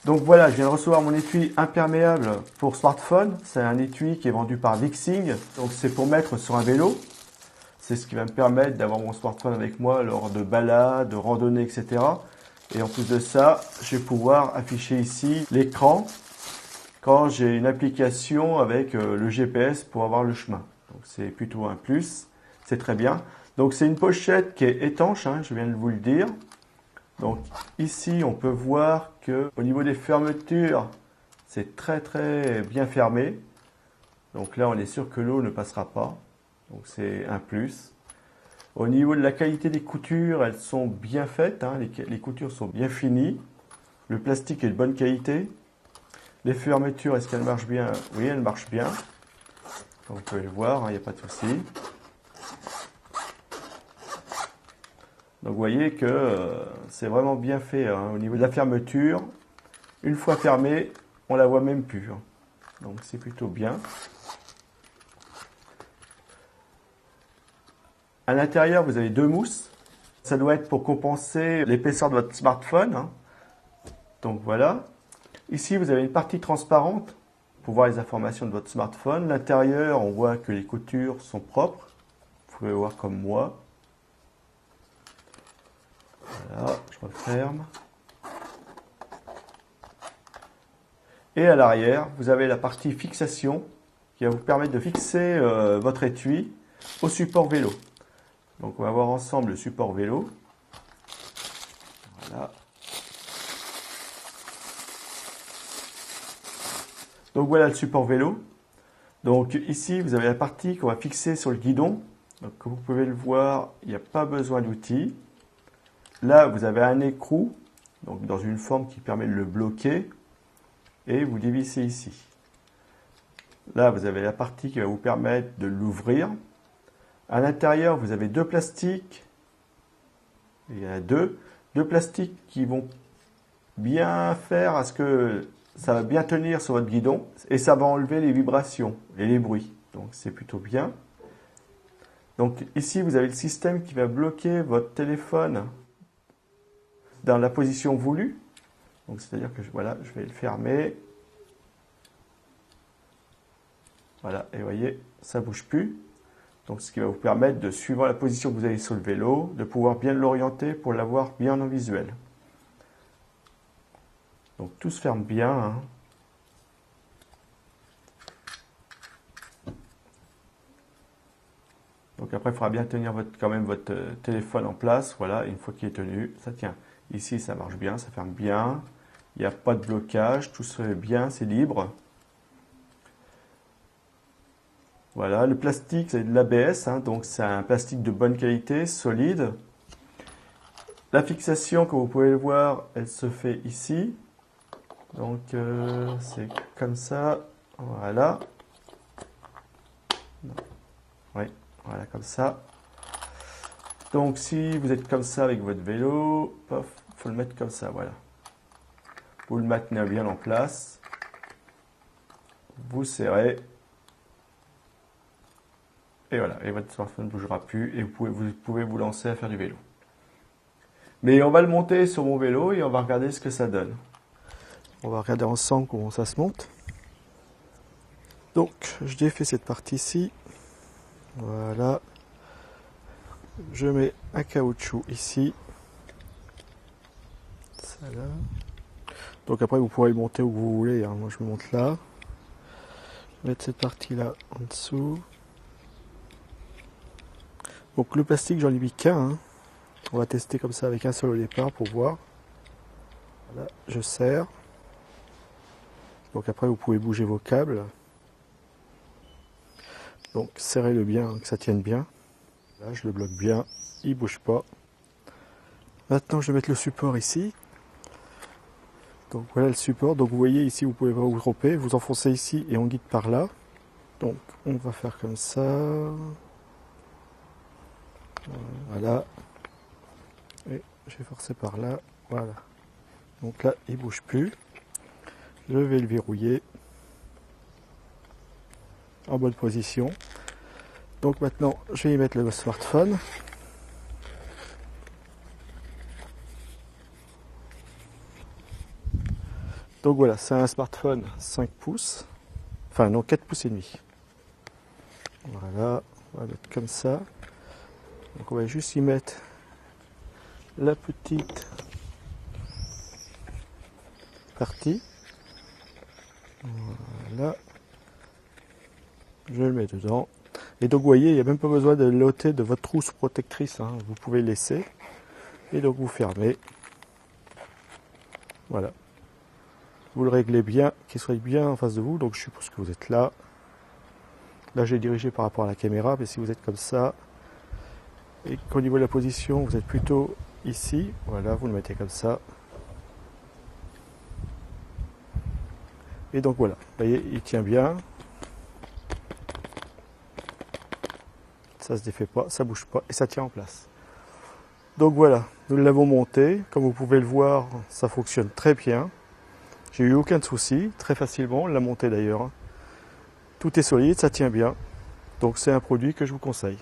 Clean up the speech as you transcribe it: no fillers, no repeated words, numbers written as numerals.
Donc voilà, je viens de recevoir mon étui imperméable pour smartphone. C'est un étui qui est vendu par Vixing. Donc c'est pour mettre sur un vélo. C'est ce qui va me permettre d'avoir mon smartphone avec moi lors de balades, de randonnées, etc. Et en plus de ça, je vais pouvoir afficher ici l'écran quand j'ai une application avec le GPS pour avoir le chemin. Donc c'est plutôt un plus, c'est très bien. Donc c'est une pochette qui est étanche, hein, je viens de vous le dire. Donc ici on peut voir que au niveau des fermetures, c'est très bien fermé. Donc là on est sûr que l'eau ne passera pas. Donc c'est un plus. Au niveau de la qualité des coutures, elles sont bien faites, hein, les coutures sont bien finies. Le plastique est de bonne qualité. Les fermetures, est-ce qu'elles marchent bien? Oui, elles marchent bien. Donc, vous pouvez le voir, il n'y a pas de souci. Donc vous voyez que c'est vraiment bien fait, hein. Au niveau de la fermeture, une fois fermée, on la voit même plus, hein. Donc c'est plutôt bien. À l'intérieur, vous avez deux mousses. Ça doit être pour compenser l'épaisseur de votre smartphone, hein. Donc voilà. Ici, vous avez une partie transparente pour voir les informations de votre smartphone. L'intérieur, on voit que les coutures sont propres. Vous pouvez voir comme moi. Voilà, je referme. Et à l'arrière, vous avez la partie fixation qui va vous permettre de fixer votre étui au support vélo. Donc on va voir ensemble le support vélo. Voilà. Donc voilà le support vélo. Donc ici, vous avez la partie qu'on va fixer sur le guidon. Donc comme vous pouvez le voir, il n'y a pas besoin d'outils. Là, vous avez un écrou, donc dans une forme qui permet de le bloquer. Et vous dévissez ici. Là, vous avez la partie qui va vous permettre de l'ouvrir. À l'intérieur, vous avez deux plastiques. Il y en a deux plastiques qui vont bien faire à ce que ça va bien tenir sur votre guidon et ça va enlever les vibrations et les bruits. Donc c'est plutôt bien. Donc ici, vous avez le système qui va bloquer votre téléphone dans la position voulue. Donc c'est-à-dire que voilà, je vais le fermer. Voilà, et vous voyez, ça ne bouge plus. Donc ce qui va vous permettre de, suivant la position que vous avez sur le vélo, de pouvoir bien l'orienter pour l'avoir bien en visuel. Donc tout se ferme bien, hein. Donc après, il faudra bien tenir quand même votre téléphone en place. Voilà, une fois qu'il est tenu, ça tient. Ici, ça marche bien, ça ferme bien. Il n'y a pas de blocage, tout se fait bien, c'est libre. Voilà, le plastique, c'est de l'ABS, hein, donc c'est un plastique de bonne qualité, solide. La fixation, comme vous pouvez le voir, elle se fait ici. Donc c'est comme ça, voilà. Oui, voilà, comme ça. Donc si vous êtes comme ça avec votre vélo, il faut le mettre comme ça, voilà. Vous le maintenez bien en place. Vous serrez. Et voilà, et votre smartphone ne bougera plus et vous pouvez vous lancer à faire du vélo. Mais on va le monter sur mon vélo et on va regarder ce que ça donne. On va regarder ensemble comment ça se monte. Donc, je défais cette partie-ci. Voilà. Je mets un caoutchouc ici. Ça là. Donc après, vous pourrez le monter où vous voulez, hein. Moi, je le monte là. Je vais mettre cette partie-là en dessous. Donc le plastique, j'en ai mis qu'un, hein. On va tester comme ça avec un seul au départ pour voir. Voilà, je serre. Donc après, vous pouvez bouger vos câbles. Donc serrez-le bien, hein, que ça tienne bien. Là, je le bloque bien, il ne bouge pas. Maintenant, je vais mettre le support ici. Donc voilà le support. Donc vous voyez ici, vous pouvez vous tromper. Vous enfoncez ici et on guide par là. Donc on va faire comme ça. Voilà. Et je vais forcer par là. Voilà. Donc là, il ne bouge plus. Je vais le verrouiller en bonne position. Donc maintenant, je vais y mettre le smartphone. Donc voilà, c'est un smartphone 5 pouces, enfin non 4 pouces et demi. Voilà, on va mettre comme ça. Donc on va juste y mettre la petite partie. Voilà, je le mets dedans. Et donc vous voyez, il n'y a même pas besoin de l'ôter de votre trousse protectrice, hein. Vous pouvez laisser. Et donc vous fermez. Voilà. Vous le réglez bien, qu'il soit bien en face de vous. Donc je suppose que vous êtes là. Là j'ai dirigé par rapport à la caméra, mais si vous êtes comme ça, et qu'au niveau de la position, vous êtes plutôt ici, voilà, vous le mettez comme ça. Et donc voilà, vous voyez, il tient bien. Ça se défait pas, ça bouge pas, et ça tient en place. Donc voilà, nous l'avons monté. Comme vous pouvez le voir, ça fonctionne très bien. J'ai eu aucun souci, très facilement, on l'a monté d'ailleurs. Tout est solide, ça tient bien. Donc c'est un produit que je vous conseille.